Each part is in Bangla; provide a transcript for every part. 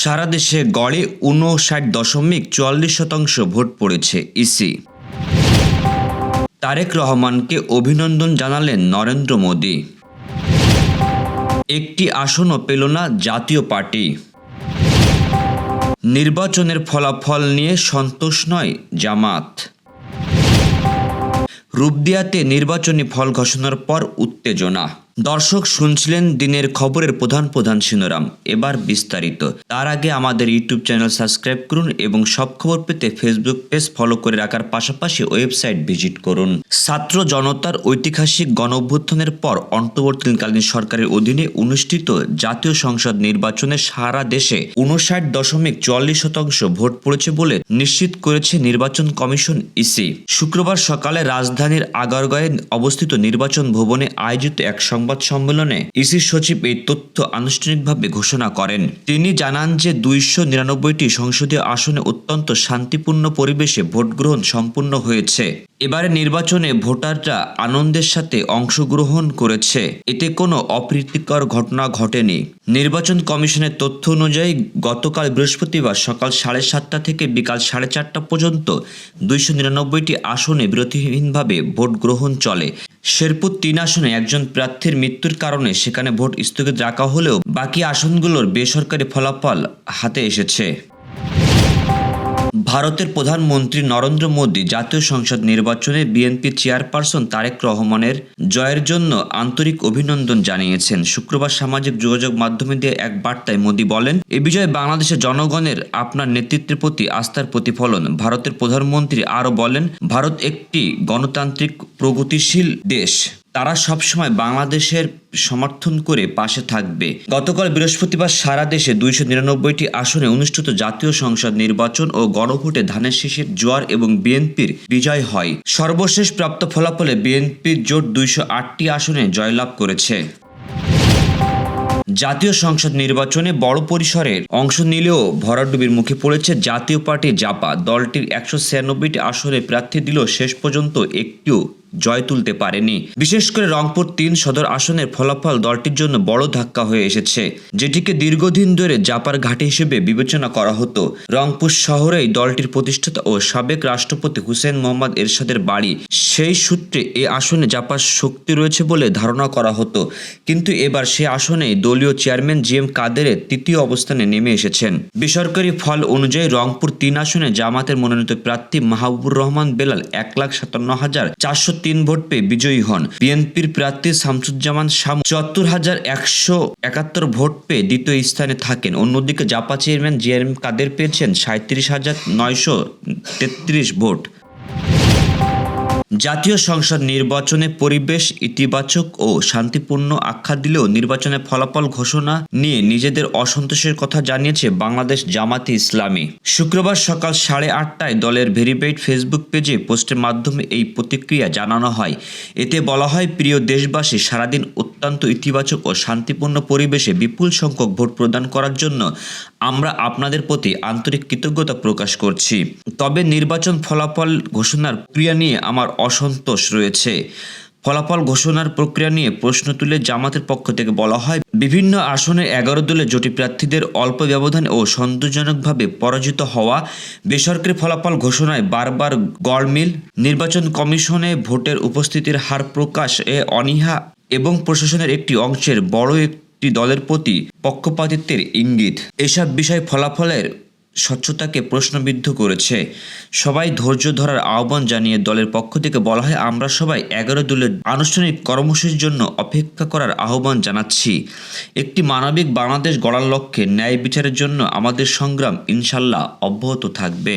সারা দেশে গড়ে ৫৯.৪৪% ভোট পড়েছে ইসি। তারেক রহমানকে অভিনন্দন জানালেন নরেন্দ্র মোদি। একটি আসনও পেল না জাতীয় পার্টি। নির্বাচনের ফলাফল নিয়ে সন্তোষ নয় জামাত। রূপদিয়াতে নির্বাচনী ফল ঘোষণার পর উত্তেজনা। দর্শক শুনছিলেন দিনের খবরের প্রধান শিরোনাম। এবার বিস্তারিত। তার আগে আমাদের ইউটিউব চ্যানেল সাবস্ক্রাইব করুন এবং সব খবর পেতে ফেসবুক পেজ ফলো করে রাখার পাশাপাশি ওয়েবসাইট ভিজিট করুন। ছাত্র জনতার ঐতিহাসিক গণঅভ্যুত্থানের পর অন্তর্বর্তীকালীন সরকারের অধীনে অনুষ্ঠিত জাতীয় সংসদ নির্বাচনে সারা দেশে ৫৯.৪৪% ভোট পড়েছে বলে নিশ্চিত করেছে নির্বাচন কমিশন ইসি। শুক্রবার সকালে রাজধানীর আগারগাঁয়ে অবস্থিত নির্বাচন ভবনে আয়োজিত এক সংবাদ সম্মেলনে ইসি সচিব এই তথ্য আনুষ্ঠানিকভাবে ঘোষণা করেন। তিনি জানান যে ২৯৯টি সংসদীয় আসনে অত্যন্ত শান্তিপূর্ণ পরিবেশে ভোট গ্রহণ সম্পূর্ণ হয়েছে। এবারে নির্বাচনে ভোটাররা আনন্দের সাথে অংশগ্রহণ করেছে। এতে কোনো অপ্রীতিকর ঘটনা ঘটেনি। নির্বাচন কমিশনের তথ্য অনুযায়ী গতকাল বৃহস্পতিবার সকাল 7:30 থেকে বিকাল 4:30 পর্যন্ত ২৯৯টি আসনে বিরতিহীনভাবে ভোট গ্রহণ চলে। শেরপুর ৩ আসনে একজন প্রার্থীর মৃত্যুর কারণে সেখানে ভোট স্থগিত রাখা হলেও বাকি আসনগুলোর বেসরকারি ফলাফল হাতে এসেছে। ভারতের প্রধানমন্ত্রী নরেন্দ্র মোদি জাতীয় সংসদ নির্বাচনে বিএনপি চেয়ারপারসন তারেক রহমানের জয়ের জন্য আন্তরিক অভিনন্দন জানিয়েছেন। শুক্রবার সামাজিক যোগাযোগ মাধ্যমে দিয়ে এক বার্তায় মোদি বলেন, এ বিজয় বাংলাদেশের জনগণের আপনার নেতৃত্বের প্রতি আস্থার প্রতিফলন। ভারতের প্রধানমন্ত্রী আরও বলেন, ভারত একটি গণতান্ত্রিক প্রগতিশীল দেশ। তারা সবসময় বাংলাদেশের সমর্থন করে পাশে থাকবে। গতকাল বৃহস্পতিবার সারা দেশে ২৯৯টি আসনে অনুষ্ঠিত জাতীয় সংসদ নির্বাচন ও গণভোটে ধানের শীষের জোয়ার এবং বিএনপির বিজয় হয়। সর্বশেষ প্রাপ্ত ফলাফলে বিএনপির জোট ২০৮টি আসনে জয়লাভ করেছে। জাতীয় সংসদ নির্বাচনে বড় পরিসরের অংশ নিলেও ভরাডুবির মুখে পড়েছে জাতীয় পার্টি জাপা। দলটির ১৯৬টি আসনে প্রার্থী দিলেও শেষ পর্যন্ত একটিও জয় তুলতে পারেনি। বিশেষ করে রংপুর ৩ সদর আসনের ফলাফল দলটির জন্য বড় ধাক্কা হয়ে এসেছে, যেটিকে দীর্ঘদিন ধরে জাপার ঘাঁটি হিসেবে বিবেচনা করা হতো। রংপুর শহরেই দলটির প্রতিষ্ঠাতা ও সাবেক রাষ্ট্রপতি হুসেইন মোহাম্মদ এরশাদের বাড়ি। সেই সূত্রে এ আসনে জাপার শক্তি রয়েছে বলে ধারণা করা হতো, কিন্তু এবার সে আসনেই দলীয় চেয়ারম্যান জি এম কাদেরের তৃতীয় অবস্থানে নেমে এসেছেন। বেসরকারি ফল অনুযায়ী রংপুর ৩ আসনে জামাতের মনোনীত প্রার্থী মাহবুবুর রহমান বেলাল ১,৫৭,৪০৩ ভোট পেয়ে বিজয়ী হন। বিএনপির প্রার্থী শামসুজ্জামান শামু ৭৪,১৭১ ভোট পেয়ে দ্বিতীয় স্থানে থাকেন। অন্যদিকে জাপা চেয়ারম্যান জি এম কাদের পেয়েছেন ৩৭,৯৩৩ ভোট। জাতীয় সংসদ নির্বাচনে পরিবেশ ইতিবাচক ও শান্তিপূর্ণ আখ্যা দিলেও নির্বাচনের ফলাফল ঘোষণা নিয়ে নিজেদের অসন্তোষের কথা জানিয়েছে বাংলাদেশ জামাতে ইসলামী। শুক্রবার সকাল 8:30টায় দলের ভেরিফাইড ফেসবুক পেজে পোস্টের মাধ্যমে এই প্রতিক্রিয়া জানানো হয়। এতে বলা হয়, প্রিয় দেশবাসী, সারাদিন অত্যন্ত ইতিবাচক ও শান্তিপূর্ণ পরিবেশে বিপুল সংখ্যক ভোট প্রদান করার জন্য আমরা আপনাদের প্রতি আন্তরিক কৃতজ্ঞতা প্রকাশ করছি। তবে নির্বাচন ফলাফল ঘোষণার প্রক্রিয়া নিয়ে আমার অসন্তোষ রয়েছে। ফলাফল ঘোষণার প্রক্রিয়া নিয়ে প্রশ্ন তুলে জামাতের পক্ষ থেকে বলা হয়, বিভিন্ন আসনে 11 দলের জোটি প্রার্থীদের অল্প ব্যবধানে ও সন্তোষজনকভাবে পরাজিত হওয়া, বেসরকারি ফলাফল ঘোষণায় বারবার গড়মিল, নির্বাচন কমিশনে ভোটের উপস্থিতির হার প্রকাশ এ অনীহা এবং প্রশাসনের একটি অংশের বড় একটি দলের প্রতি পক্ষপাতিত্বের ইঙ্গিত। এসব বিষয় ফলাফলের স্বচ্ছতাকে প্রশ্নবিদ্ধ করেছে। সবাই ধৈর্য ধরার আহ্বান জানিয়ে দলের পক্ষ থেকে বলা হয়, আমরা সবাই 11 দলের আনুষ্ঠানিক কর্মসূচির জন্য অপেক্ষা করার আহ্বান জানাচ্ছি। একটি মানবিক বাংলাদেশ গড়ার লক্ষ্যে ন্যায় বিচারের জন্য আমাদের সংগ্রাম ইনশাল্লাহ অব্যাহত থাকবে।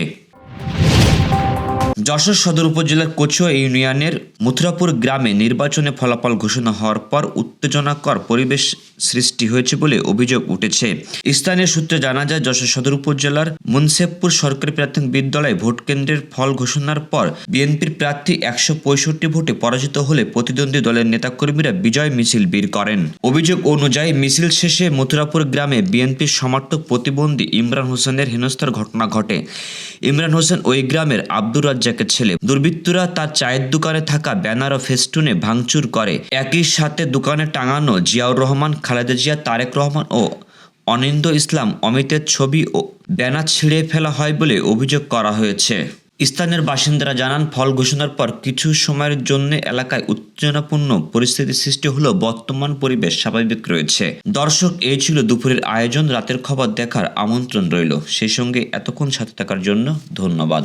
যশোর সদর উপজেলার কচুয়া ইউনিয়নের মথুরাপুর গ্রামে নির্বাচনে ফলাফল ঘোষণা হওয়ার পর উত্তেজনাকর পরিবেশ সৃষ্টি হয়েছে বলে অভিযোগ উঠেছে। স্থানীয় সূত্রে জানা যায়, যশোর সদর উপজেলার মুন্সেফপুর সরকারি প্রাথমিক বিদ্যালয় ভোটকেন্দ্রের ফল ঘোষণার পর বিএনপির প্রার্থী ১৬৫ ভোটে পরাজিত হলে প্রতিদ্বন্দ্বী দলের নেতাকর্মীরা বিজয় মিছিল বের করেন। অভিযোগ অনুযায়ী মিছিল শেষে মথুরাপুর গ্রামে বিএনপির সমর্থক প্রতিবন্ধী ইমরান হোসেনের হেনস্থার ঘটনা ঘটে। ইমরান হোসেন ওই গ্রামের আব্দুর রাজ্জাকের ছেলে। দুর্বৃত্তরা তার চায়ের দোকানে থাকা ব্যানার ও ফেস্টুনে ভাঙচুর করে। একই সাথে দোকানে টাঙানো জিয়াউর রহমান, খালেদা জিয়া, তারেক রহমান ও অনিন্দ ইসলাম অমিতের ছবি ও ব্যানার ছিঁড়ে ফেলা হয় বলে অভিযোগ করা হয়েছে। স্থানীয় বাসিন্দারা জানান, ফল ঘোষণার পর কিছু সময়ের জন্য এলাকায় উত্তেজনাপূর্ণ পরিস্থিতি সৃষ্টি হলেও বর্তমান পরিবেশ স্বাভাবিক রয়েছে। দর্শক, এই ছিল দুপুরের আয়োজন। রাতের খবর দেখার আমন্ত্রণ রইল। সেই সঙ্গে এতক্ষণ সাথে থাকার জন্য ধন্যবাদ।